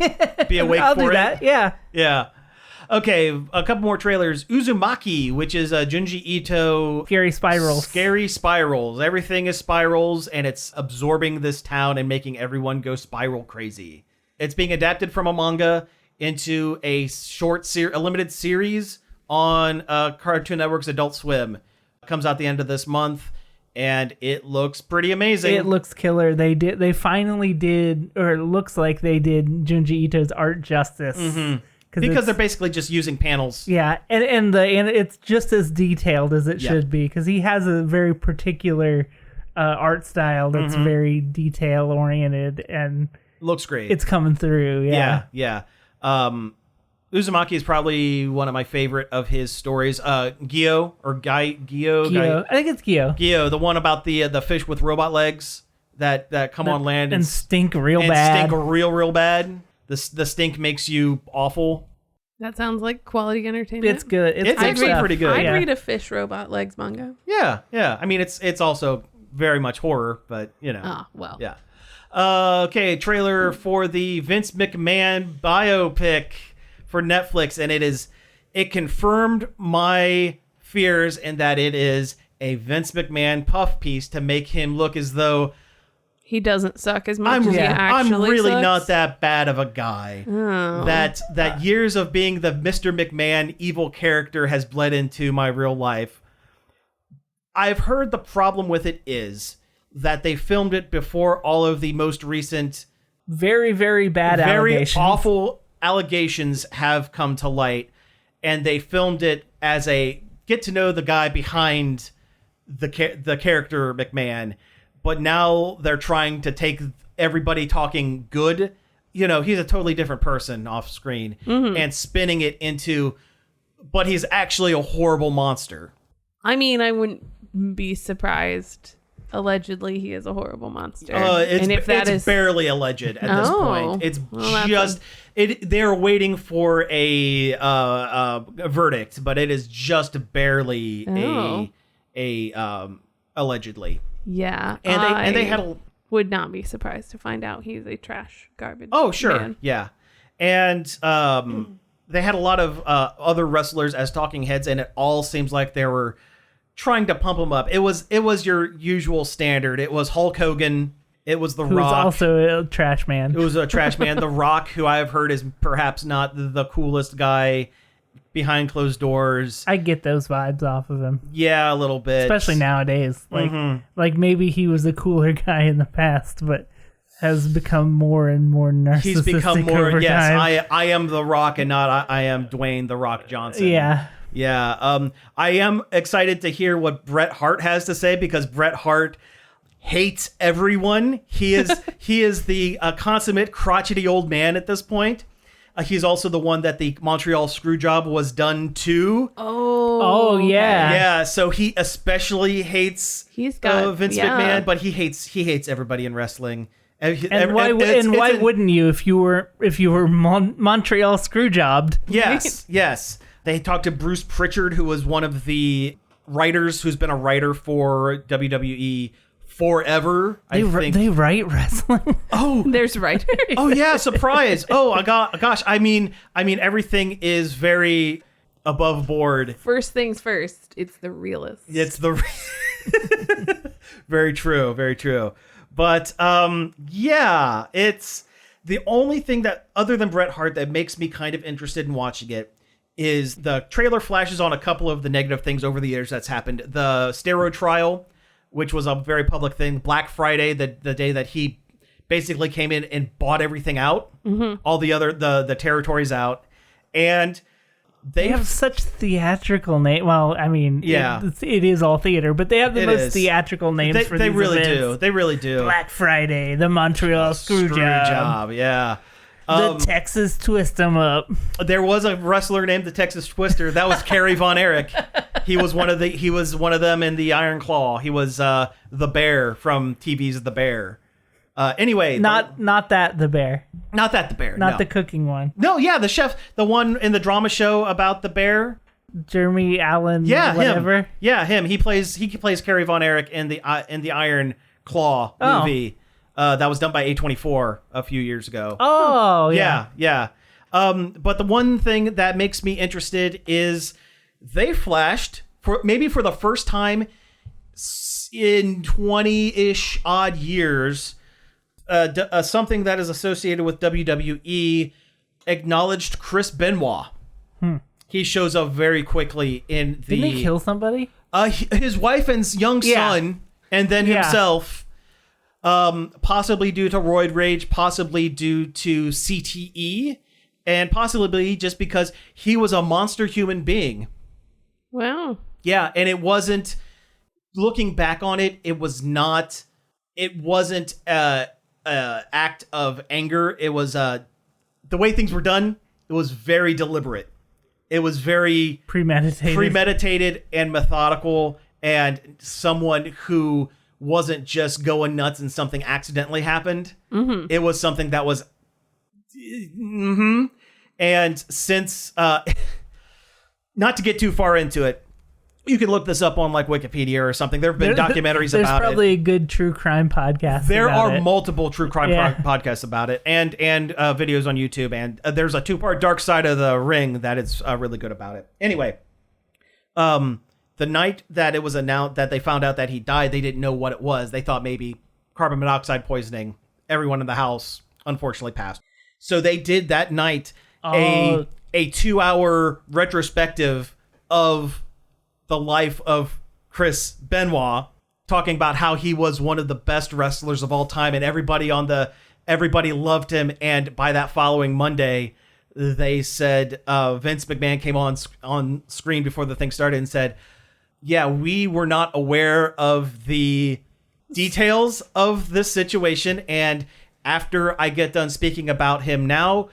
be awake I'll for do it. that. Yeah. Yeah. Okay, a couple more trailers. Uzumaki, which is a Junji Ito... Scary spirals. Scary spirals. Everything is spirals, and it's absorbing this town and making everyone go spiral crazy. It's being adapted from a manga into a a limited series on Cartoon Network's Adult Swim. It comes out the end of this month, and it looks pretty amazing. It looks killer. They finally did, or it looks like they did Junji Ito's art justice. Mm-hmm. Because they're basically just using panels. Yeah, and it's just as detailed as it should be, because he has a very particular art style that's very detail oriented, and Looks great. it's coming through. Yeah. Uzumaki is probably one of my favorite of his stories. Gyo. Gyo. I think it's Gyo. Gyo, the one about the fish with robot legs that come on land and stink real and bad. stink real bad. The stink makes you awful. That sounds like quality entertainment. It's good. It's good actually stuff. pretty good. I'd Yeah. read a fish robot legs manga. Yeah. I mean, it's also very much horror, but Ah, well. Yeah. Okay, trailer for the Vince McMahon biopic for Netflix, and it confirmed my fears in that it is a Vince McMahon puff piece to make him look as though He doesn't suck as much as he I'm actually really sucks. not that bad of a guy. Oh. That years of being the Mr. McMahon evil character has bled into my real life. I've heard the problem with it is that they filmed it before all of the most recent Very, very bad very allegations. awful allegations have come to light, and they filmed it as a get to know the guy behind the character McMahon. But now they're trying to take everybody talking good. He's a totally different person off screen and spinning it into, but he's actually a horrible monster. I mean, I wouldn't be surprised. Allegedly, he is a horrible monster. It's barely alleged at this point. It's just they're waiting for a verdict, but it is just barely a allegedly. Yeah, And they had would not be surprised to find out he's a trash garbage. Oh, sure. man. Yeah. And they had a lot of other wrestlers as talking heads, and it all seems like they were trying to pump him up. It was your usual standard. It was Hulk Hogan. It was The Who's Rock. also a trash man. It was a trash man. The Rock, who I have heard is perhaps not the coolest guy behind closed doors. I get those vibes off of him. Yeah, a little bit. Especially nowadays. Like maybe he was a cooler guy in the past, but has become more and more narcissistic. He's become more. over Yes, time. I am The Rock, and not I am Dwayne The Rock Johnson. Yeah. Yeah. I am excited to hear what Bret Hart has to say, because Bret Hart hates everyone. He is the consummate crotchety old man at this point. He's also the one that the Montreal Screwjob was done to. Oh yeah. Yeah, so he especially hates He's got Vince McMahon, but he hates everybody in wrestling. And why wouldn't you if you were Montreal Screwjobbed? Yes. They talked to Bruce Pritchard, who was one of the writers, who's been a writer for WWE forever. They write wrestling. Oh, There's writers. oh yeah, surprise. Oh, gosh. I mean, everything is very above board. First things first, it's the realist. It's the very true, very true. But yeah, it's the only thing that, other than Bret Hart, that makes me kind of interested in watching it is the trailer flashes on a couple of the negative things over the years that's happened. The steroid trial, which was a very public thing. Black Friday, the day that he basically came in and bought everything out, all the other the territories out, and they have such theatrical name. Well, I mean, yeah, it is all theater, but they have the most theatrical names for these events. They really do. Black Friday, the Montreal Screwjob, yeah. The Texas Twist 'em Up. There was a wrestler named the Texas Twister. That was Kerry Von Erich. He was one of them in the Iron Claw. He was the bear from TV's The Bear. Anyway, not that the bear. Not that the bear. Not the cooking one. No, yeah, the chef, the one in the drama show about the bear. Jeremy Allen. Yeah, whatever. him. Yeah, him. He plays Kerry Von Erich in the Iron Claw movie. That was done by A24 a few years ago. Oh, yeah. Yeah. But the one thing that makes me interested is they flashed for the first time in 20-ish odd years. Something that is associated with WWE acknowledged Chris Benoit. He shows up very quickly in the... Didn't he kill somebody? His wife and young son, and then himself. Possibly due to roid rage, possibly due to CTE, and possibly just because he was a monster human being. Wow. Yeah, and it wasn't, looking back on it, it wasn't an act of anger. It was the way things were done, it was very deliberate. It was very premeditated and methodical, and someone who wasn't just going nuts and something accidentally happened. It was something that was and since not to get too far into it, you can look this up on like Wikipedia or something. There have been documentaries about it. There's probably a good true crime podcast. There are multiple true crime podcasts about it, and videos on YouTube, and there's a 2-part Dark Side of the Ring that is really good about it. Anyway, the night that it was announced that they found out that he died, they didn't know what it was. They thought maybe carbon monoxide poisoning. Everyone in the house unfortunately passed. So they did that night a 2-hour retrospective of the life of Chris Benoit, talking about how he was one of the best wrestlers of all time, and everybody loved him. And by that following Monday, they said Vince McMahon came on screen before the thing started and said, yeah, we were not aware of the details of this situation, and after I get done speaking about him now,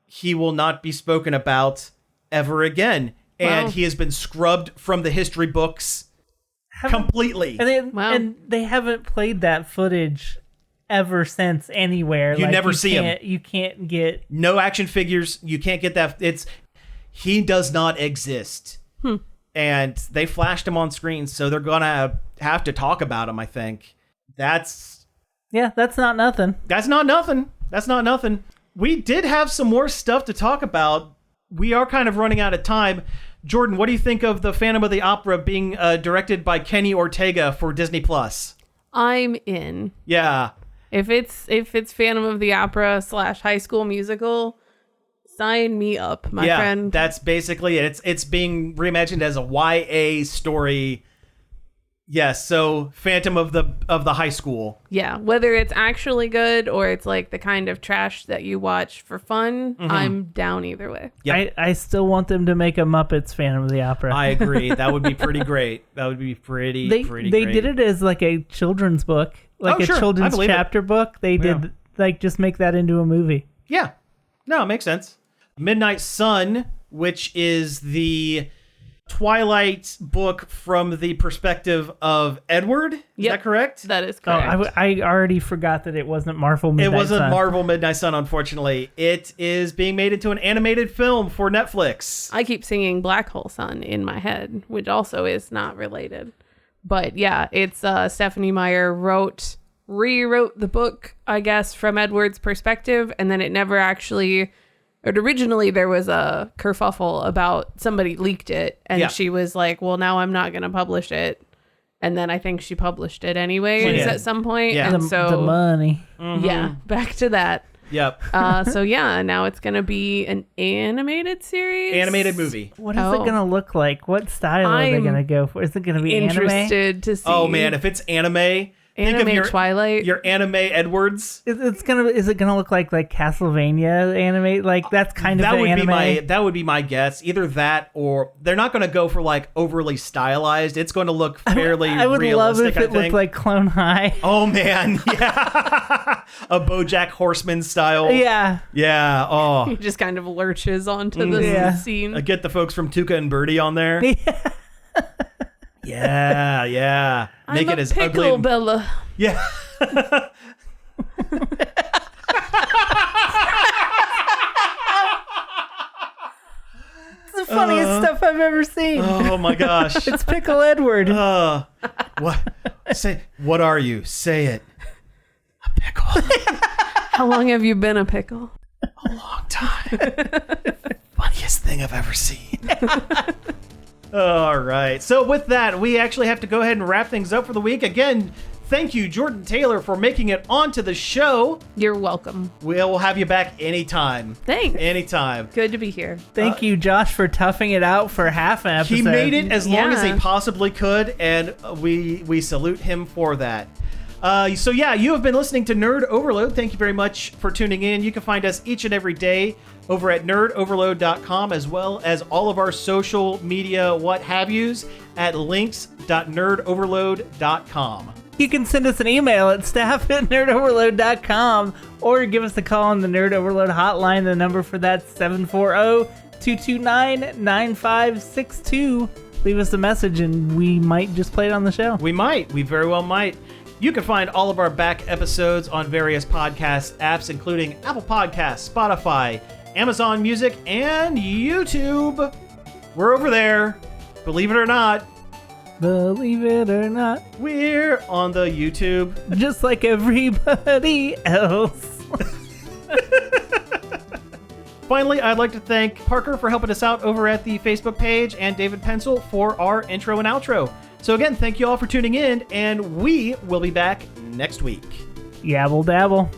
he will not be spoken about ever again. And he has been scrubbed from the history books completely. And they haven't played that footage ever since anywhere. You never see him. You can't get... No action figures. You can't get that. He does not exist. And they flashed him on screen, so they're going to have to talk about him, I think. That's not nothing. That's not nothing. We did have some more stuff to talk about. We are kind of running out of time. Jordan, what do you think of the Phantom of the Opera being directed by Kenny Ortega for Disney Plus? I'm in. Yeah. If it's Phantom of the Opera / High School Musical, sign me up, my friend. That's basically it. It's being reimagined as a YA story Yes, so Phantom of the High School. Yeah, whether it's actually good or it's like the kind of trash that you watch for fun, I'm down either way. Yep. I still want them to make a Muppets Phantom of the Opera. I agree. That would be pretty great. That would be pretty they great. did it as like a children's book, like Oh, a sure. I children's believe it. chapter book. They did like just make that into a movie. Yeah. No, it makes sense. Midnight Sun, which is the Twilight book from the perspective of Edward. Is that correct? That is Oh, correct. I already forgot that it wasn't Marvel Midnight It wasn't Sun. Marvel Midnight Sun, unfortunately. It is being made into an animated film for Netflix. I keep singing Black Hole Sun in my head, which also is not related. But yeah, it's Stephanie Meyer rewrote the book, I guess, from Edward's perspective, and then it never actually... Originally, there was a kerfuffle about somebody leaked it, and she was like, well, now I'm not going to publish it. And then I think she published it anyways did. at some point. Yeah. And so, the money. yeah, back to that. Yep. So yeah, now it's going to be an animated series. Animated movie. What is it gonna look like? What style are they I'm gonna go for? Is it gonna be anime? Interested to see. Oh, man, if it's anime... Think of Anime Twilight. Your anime Edwards. Is it gonna look like Castlevania anime? Like that's kind of That the would anime. that would be my guess. Either that or they're not going to go for like overly stylized. It's going to look fairly I would love realistic. if I it looked think. like Clone High. Oh man, yeah, a BoJack Horseman style. Yeah. Yeah. Oh, He just kind of lurches onto the Yeah. scene. I get the folks from Tuca and Birdie on there. Yeah, yeah. Make I'm it a as pickle, ugly. Bella. Yeah. It's the funniest stuff I've ever seen. Oh my gosh. It's Pickle Edward. What? Say. What are you? Say it. A pickle. How long have you been a pickle? A long time. Funniest thing I've ever seen. All right. So with that, we actually have to go ahead and wrap things up for the week. Again, thank you, Jordan Taylor, for making it onto the show. You're welcome. We'll have you back anytime. Thanks. Anytime. Good to be here. Thank you, Josh, for toughing it out for half an episode. He made it as long as he Yeah. possibly could, and we salute him for that. So yeah, you have been listening to Nerd Overload. Thank you very much for tuning in. You can find us each and every day over at nerdoverload.com, as well as all of our social media what have yous at links.nerdoverload.com. You can send us an email at staff@nerdoverload.com or give us a call on the Nerd Overload hotline. The number for that's 740-229-9562. Leave us a message and we might just play it on the show. We might. We very well might. You can find all of our back episodes on various podcast apps, including Apple Podcasts, Spotify, Amazon Music, and YouTube. We're over there. Believe it or not, Believe it or not, we're on the YouTube. just like everybody else. Finally, I'd like to thank Parker for helping us out over at the Facebook page and David Pencil for our intro and outro. So again, thank you all for tuning in, and we will be back next week. Yabble dabble.